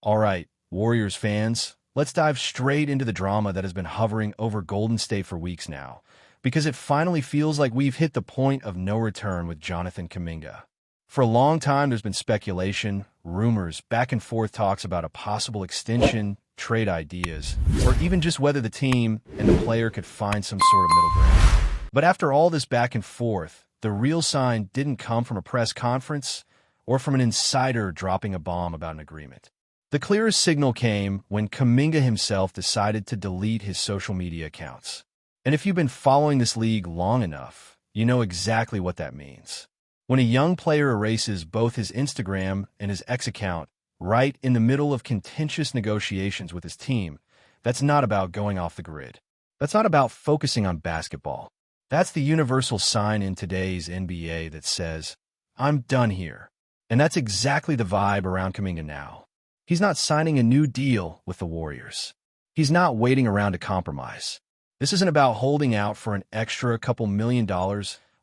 All right, Warriors fans, let's dive straight into the drama that has been hovering over Golden State for weeks now, because it finally feels like we've hit the point of no return with Jonathan Kuminga. For a long time, there's been speculation, rumors, back and forth talks about a possible extension, trade ideas, or even just whether the team and the player could find some sort of middle ground. But after all this back and forth, the real sign didn't come from a press conference or from an insider dropping a bomb about an agreement. The clearest signal came when Kuminga himself decided to delete his social media accounts. And if you've been following this league long enough, you know exactly what that means. When a young player erases both his Instagram and his X account right in the middle of contentious negotiations with his team, that's not about going off the grid. That's not about focusing on basketball. That's the universal sign in today's NBA that says, I'm done here. And that's exactly the vibe around Kuminga now. He's not signing a new deal with the Warriors. He's not waiting around to compromise. This isn't about holding out for an extra couple $1 million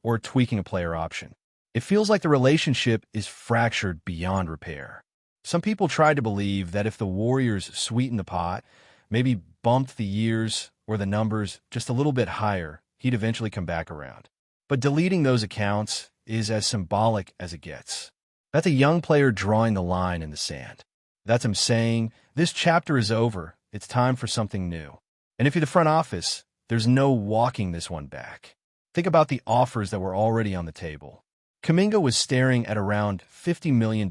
or tweaking a player option. It feels like the relationship is fractured beyond repair. Some people tried to believe that if the Warriors sweetened the pot, maybe bumped the years or the numbers just a little bit higher, he'd eventually come back around. But deleting those accounts is as symbolic as it gets. That's a young player drawing the line in the sand. That's him saying, this chapter is over, it's time for something new. And if you're the front office, there's no walking this one back. Think about the offers that were already on the table. Kuminga was staring at around $50 million,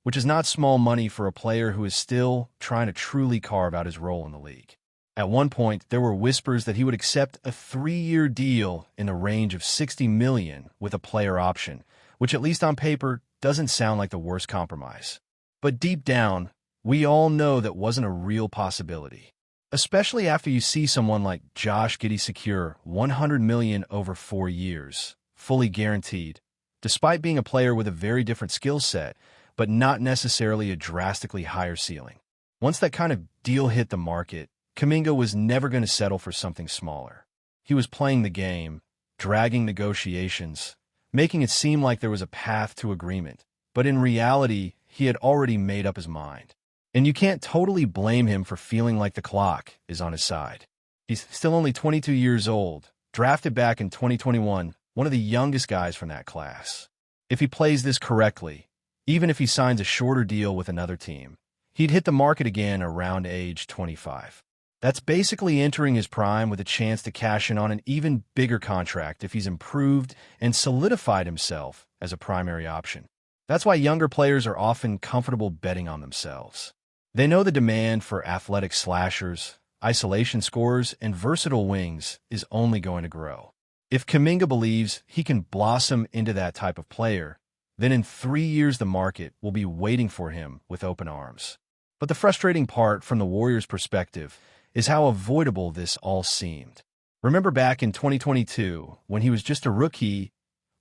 which is not small money for a player who is still trying to truly carve out his role in the league. At one point, there were whispers that he would accept a 3-year deal in the range of $60 million with a player option, which at least on paper doesn't sound like the worst compromise. But deep down, we all know that wasn't a real possibility. Especially after you see someone like Josh Giddey secure $100 million over 4 years, fully guaranteed, despite being a player with a very different skill set, but not necessarily a drastically higher ceiling. Once that kind of deal hit the market, Kuminga was never going to settle for something smaller. He was playing the game, dragging negotiations, making it seem like there was a path to agreement. But in reality, he had already made up his mind. And you can't totally blame him for feeling like the clock is on his side. He's still only 22 years old, drafted back in 2021, one of the youngest guys from that class. If he plays this correctly, even if he signs a shorter deal with another team, he'd hit the market again around age 25. That's basically entering his prime with a chance to cash in on an even bigger contract if he's improved and solidified himself as a primary option. That's why younger players are often comfortable betting on themselves. They know the demand for athletic slashers, isolation scorers, and versatile wings is only going to grow. If Kuminga believes he can blossom into that type of player, then in 3 years the market will be waiting for him with open arms. But the frustrating part from the Warriors' perspective is how avoidable this all seemed. Remember back in 2022, when he was just a rookie,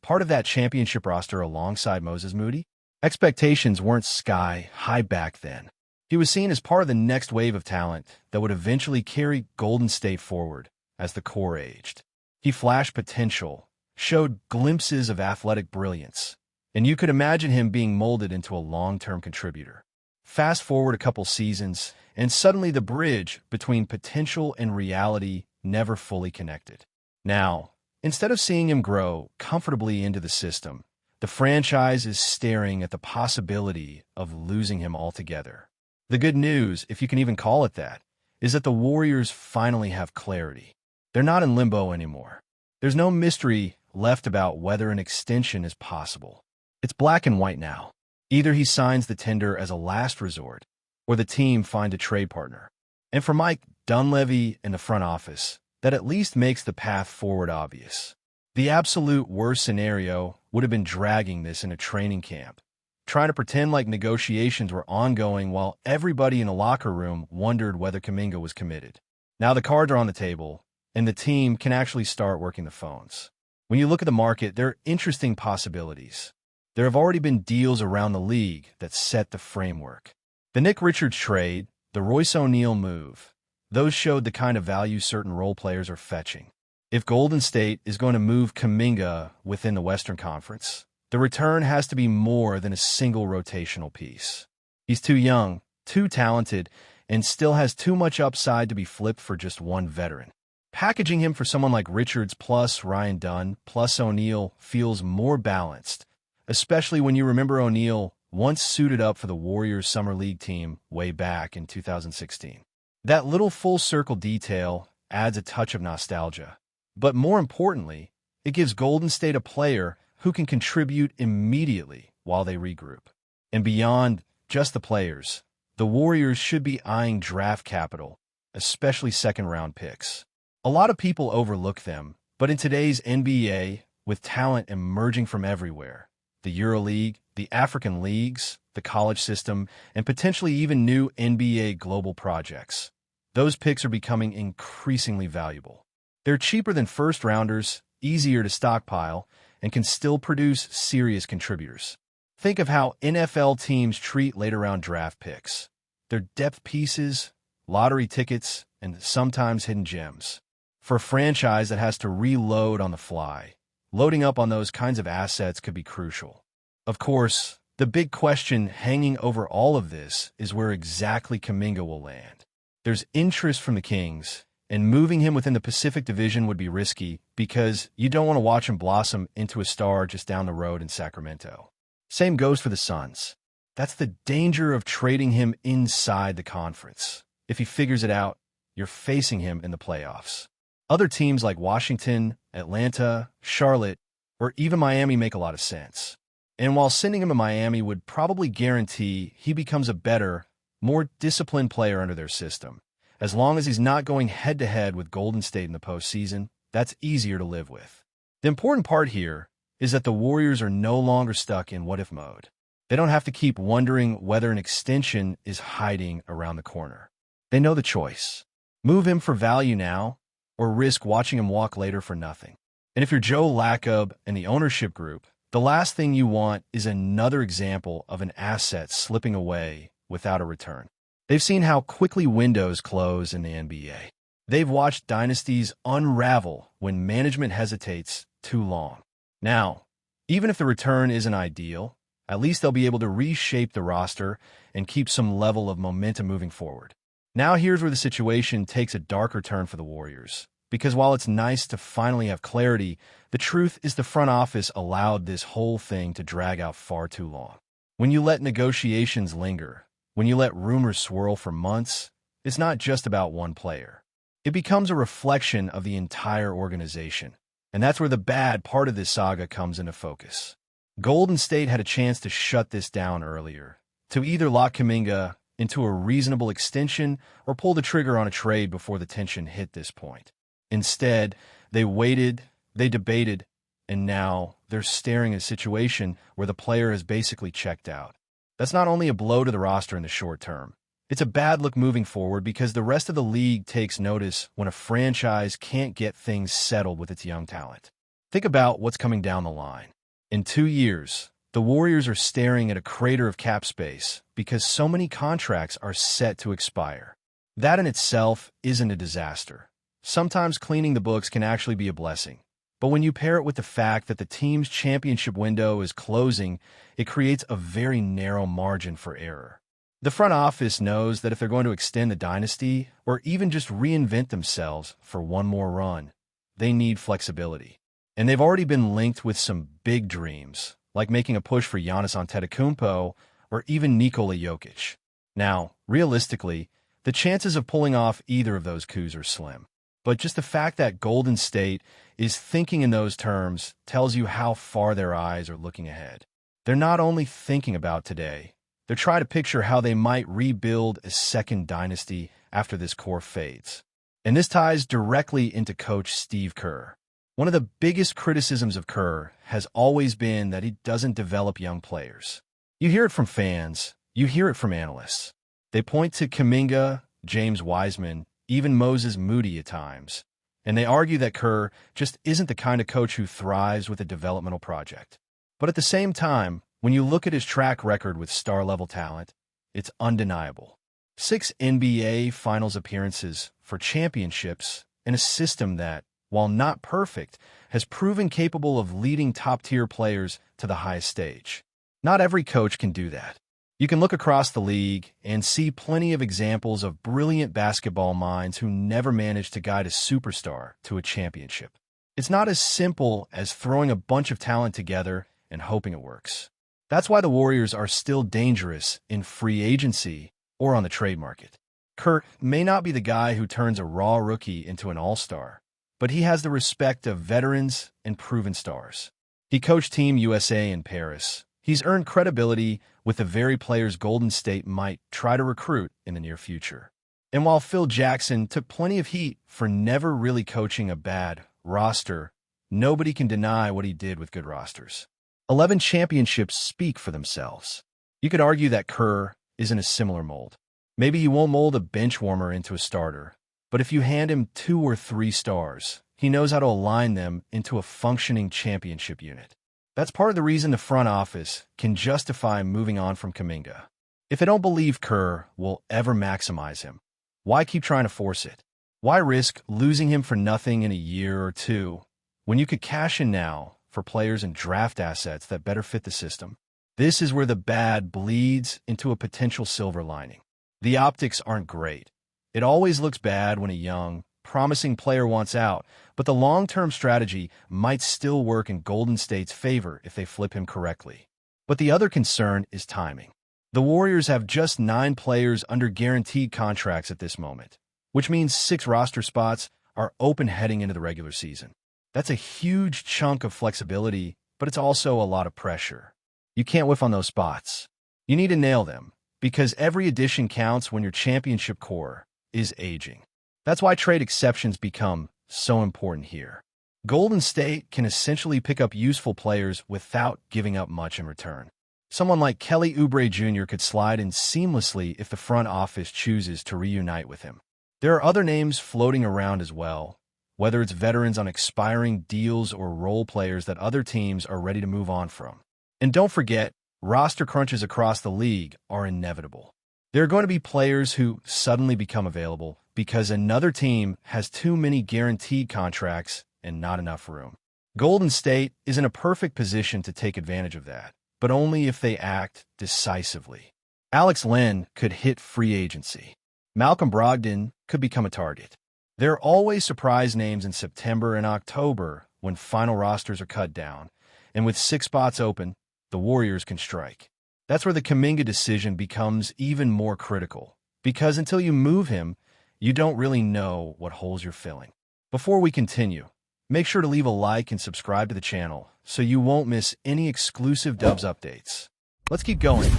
part of that championship roster alongside Moses Moody? Expectations weren't sky high back then. He was seen as part of the next wave of talent that would eventually carry Golden State forward as the core aged. He flashed potential, showed glimpses of athletic brilliance, and you could imagine him being molded into a long-term contributor. Fast forward a couple seasons, and suddenly the bridge between potential and reality never fully connected. Now, instead of seeing him grow comfortably into the system, the franchise is staring at the possibility of losing him altogether. The good news, if you can even call it that, is that the Warriors finally have clarity. They're not in limbo anymore. There's no mystery left about whether an extension is possible. It's black and white now. Either he signs the tender as a last resort, or the team finds a trade partner. And for Mike Dunleavy in the front office, that at least makes the path forward obvious. The absolute worst scenario would have been dragging this in a training camp, trying to pretend like negotiations were ongoing while everybody in the locker room wondered whether Kuminga was committed. Now the cards are on the table, and the team can actually start working the phones. When you look at the market, there are interesting possibilities. There have already been deals around the league that set the framework. The Nick Richards trade, the Royce O'Neal move, those showed the kind of value certain role players are fetching. If Golden State is going to move Kuminga within the Western Conference, the return has to be more than a single rotational piece. He's too young, too talented, and still has too much upside to be flipped for just one veteran. Packaging him for someone like Richards plus Ryan Dunn plus O'Neal feels more balanced, especially when you remember O'Neal once suited up for the Warriors Summer League team way back in 2016. That little full-circle detail adds a touch of nostalgia. But more importantly, it gives Golden State a player who can contribute immediately while they regroup. And beyond just the players, the Warriors should be eyeing draft capital, especially second-round picks. A lot of people overlook them, but in today's NBA, with talent emerging from everywhere, the EuroLeague, the African leagues, the college system, and potentially even new NBA global projects, those picks are becoming increasingly valuable. They're cheaper than first-rounders, easier to stockpile, and can still produce serious contributors. Think of how NFL teams treat later-round draft picks. They're depth pieces, lottery tickets, and sometimes hidden gems. For a franchise that has to reload on the fly, loading up on those kinds of assets could be crucial. Of course, the big question hanging over all of this is where exactly Kuminga will land. There's interest from the Kings, and moving him within the Pacific Division would be risky because you don't want to watch him blossom into a star just down the road in Sacramento. Same goes for the Suns. That's the danger of trading him inside the conference. If he figures it out, you're facing him in the playoffs. Other teams like Washington, Atlanta, Charlotte, or even Miami make a lot of sense. And while sending him to Miami would probably guarantee he becomes a better, more disciplined player under their system, as long as he's not going head-to-head with Golden State in the postseason, that's easier to live with. The important part here is that the Warriors are no longer stuck in what-if mode. They don't have to keep wondering whether an extension is hiding around the corner. They know the choice. Move him for value now, or risk watching him walk later for nothing. And if you're Joe Lacob and the ownership group, the last thing you want is another example of an asset slipping away without a return. They've seen how quickly windows close in the NBA. They've watched dynasties unravel when management hesitates too long. Now, even if the return isn't ideal, at least they'll be able to reshape the roster and keep some level of momentum moving forward. Now here's where the situation takes a darker turn for the Warriors. Because while it's nice to finally have clarity, the truth is the front office allowed this whole thing to drag out far too long. When you let negotiations linger, when you let rumors swirl for months, it's not just about one player. It becomes a reflection of the entire organization. And that's where the bad part of this saga comes into focus. Golden State had a chance to shut this down earlier, to either lock Kuminga into a reasonable extension or pull the trigger on a trade before the tension hit this point. Instead, they waited, they debated, and now they're staring at a situation where the player has basically checked out. That's not only a blow to the roster in the short term, it's a bad look moving forward because the rest of the league takes notice when a franchise can't get things settled with its young talent. Think about what's coming down the line. In 2 years, the Warriors are staring at a crater of cap space because so many contracts are set to expire. That in itself isn't a disaster. Sometimes cleaning the books can actually be a blessing. But when you pair it with the fact that the team's championship window is closing, it creates a very narrow margin for error. The front office knows that if they're going to extend the dynasty or even just reinvent themselves for one more run, they need flexibility. And they've already been linked with some big dreams, like making a push for Giannis Antetokounmpo or even Nikola Jokic. Now, realistically, the chances of pulling off either of those coups are slim. But just the fact that Golden State is thinking in those terms tells you how far their eyes are looking ahead. They're not only thinking about today, they're trying to picture how they might rebuild a second dynasty after this core fades. And this ties directly into Coach Steve Kerr. One of the biggest criticisms of Kerr has always been that he doesn't develop young players. You hear it from fans, you hear it from analysts. They point to Kuminga, James Wiseman, even Moses Moody at times, and they argue that Kerr just isn't the kind of coach who thrives with a developmental project. But at the same time, when you look at his track record with star-level talent, it's undeniable. 6 NBA Finals appearances for championships in a system that, while not perfect, has proven capable of leading top-tier players to the highest stage. Not every coach can do that. You can look across the league and see plenty of examples of brilliant basketball minds who never managed to guide a superstar to a championship. It's not as simple as throwing a bunch of talent together and hoping it works. That's why the Warriors are still dangerous in free agency or on the trade market. Kerr may not be the guy who turns a raw rookie into an all-star, but he has the respect of veterans and proven stars. He coached Team USA in Paris. He's earned credibility with the very players Golden State might try to recruit in the near future. And while Phil Jackson took plenty of heat for never really coaching a bad roster, nobody can deny what he did with good rosters. 11 championships speak for themselves. You could argue that Kerr is in a similar mold. Maybe he won't mold a bench warmer into a starter, but if you hand him 2 or 3 stars, he knows how to align them into a functioning championship unit. That's part of the reason the front office can justify moving on from Kuminga. If they don't believe Kerr will ever maximize him, why keep trying to force it? Why risk losing him for nothing in a year or two when you could cash in now for players and draft assets that better fit the system? This is where the bad bleeds into a potential silver lining. The optics aren't great. It always looks bad when a young, promising player wants out, but the long-term strategy might still work in Golden State's favor if they flip him correctly. But the other concern is timing. The Warriors have just 9 players under guaranteed contracts at this moment, which means 6 roster spots are open heading into the regular season. That's a huge chunk of flexibility, but it's also a lot of pressure. You can't whiff on those spots. You need to nail them, because every addition counts when your championship core is aging. That's why trade exceptions become so important here. Golden State can essentially pick up useful players without giving up much in return. Someone like Kelly Oubre Jr. could slide in seamlessly if the front office chooses to reunite with him. There are other names floating around as well, whether it's veterans on expiring deals or role players that other teams are ready to move on from. And don't forget, roster crunches across the league are inevitable. There are going to be players who suddenly become available because another team has too many guaranteed contracts and not enough room. Golden State is in a perfect position to take advantage of that, but only if they act decisively. Alex Len could hit free agency. Malcolm Brogdon could become a target. There are always surprise names in September and October when final rosters are cut down, and with 6 spots open, the Warriors can strike. That's where the Kuminga decision becomes even more critical, because until you move him, you don't really know what holes you're filling. Before we continue, make sure to leave a like and subscribe to the channel so you won't miss any exclusive Dubs updates. Let's keep going.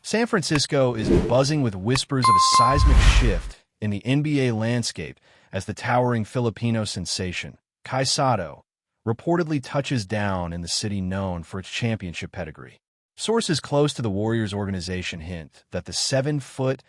San Francisco is buzzing with whispers of a seismic shift in the NBA landscape as the towering Filipino sensation, SOTTO, reportedly touches down in the city known for its championship pedigree. Sources close to the Warriors organization hint that the 7'3"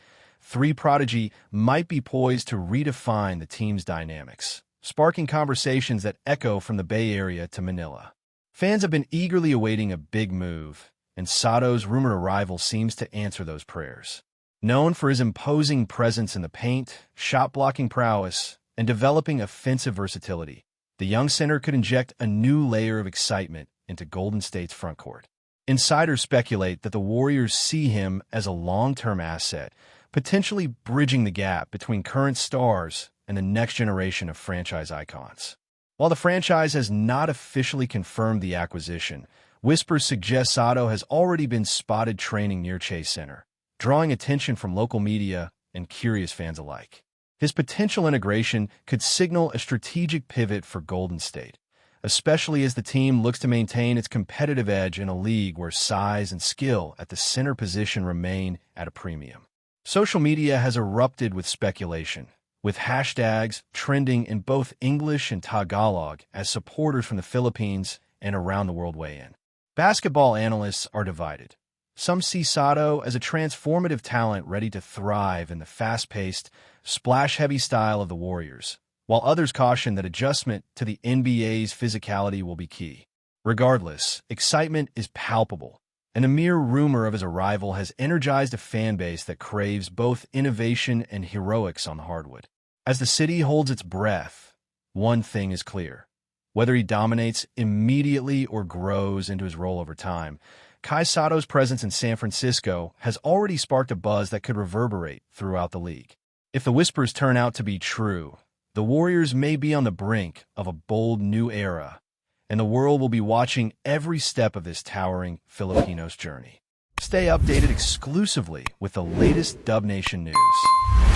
prodigy might be poised to redefine the team's dynamics, sparking conversations that echo from the Bay Area to Manila. Fans have been eagerly awaiting a big move, and SOTTO's rumored arrival seems to answer those prayers. Known for his imposing presence in the paint, shot-blocking prowess, and developing offensive versatility, the young center could inject a new layer of excitement into Golden State's frontcourt. Insiders speculate that the Warriors see him as a long-term asset, potentially bridging the gap between current stars and the next generation of franchise icons. While the franchise has not officially confirmed the acquisition, whispers suggest SOTTO has already been spotted training near Chase Center, drawing attention from local media and curious fans alike. His potential integration could signal a strategic pivot for Golden State, especially as the team looks to maintain its competitive edge in a league where size and skill at the center position remain at a premium. Social media has erupted with speculation, with hashtags trending in both English and Tagalog as supporters from the Philippines and around the world weigh in. Basketball analysts are divided. Some see SOTTO as a transformative talent ready to thrive in the fast-paced, splash-heavy style of the Warriors, while others caution that adjustment to the NBA's physicality will be key. Regardless, excitement is palpable, and a mere rumor of his arrival has energized a fan base that craves both innovation and heroics on the hardwood. As the city holds its breath, one thing is clear. Whether he dominates immediately or grows into his role over time, Kai Sato's presence in San Francisco has already sparked a buzz that could reverberate throughout the league. If the whispers turn out to be true, the Warriors may be on the brink of a bold new era, and the world will be watching every step of this towering Filipino's journey. Stay updated exclusively with the latest Dub Nation news.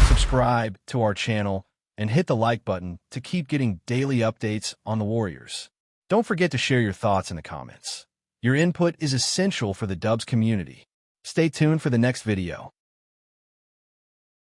Subscribe to our channel and hit the like button to keep getting daily updates on the Warriors. Don't forget to share your thoughts in the comments. Your input is essential for the Dubs community. Stay tuned for the next video.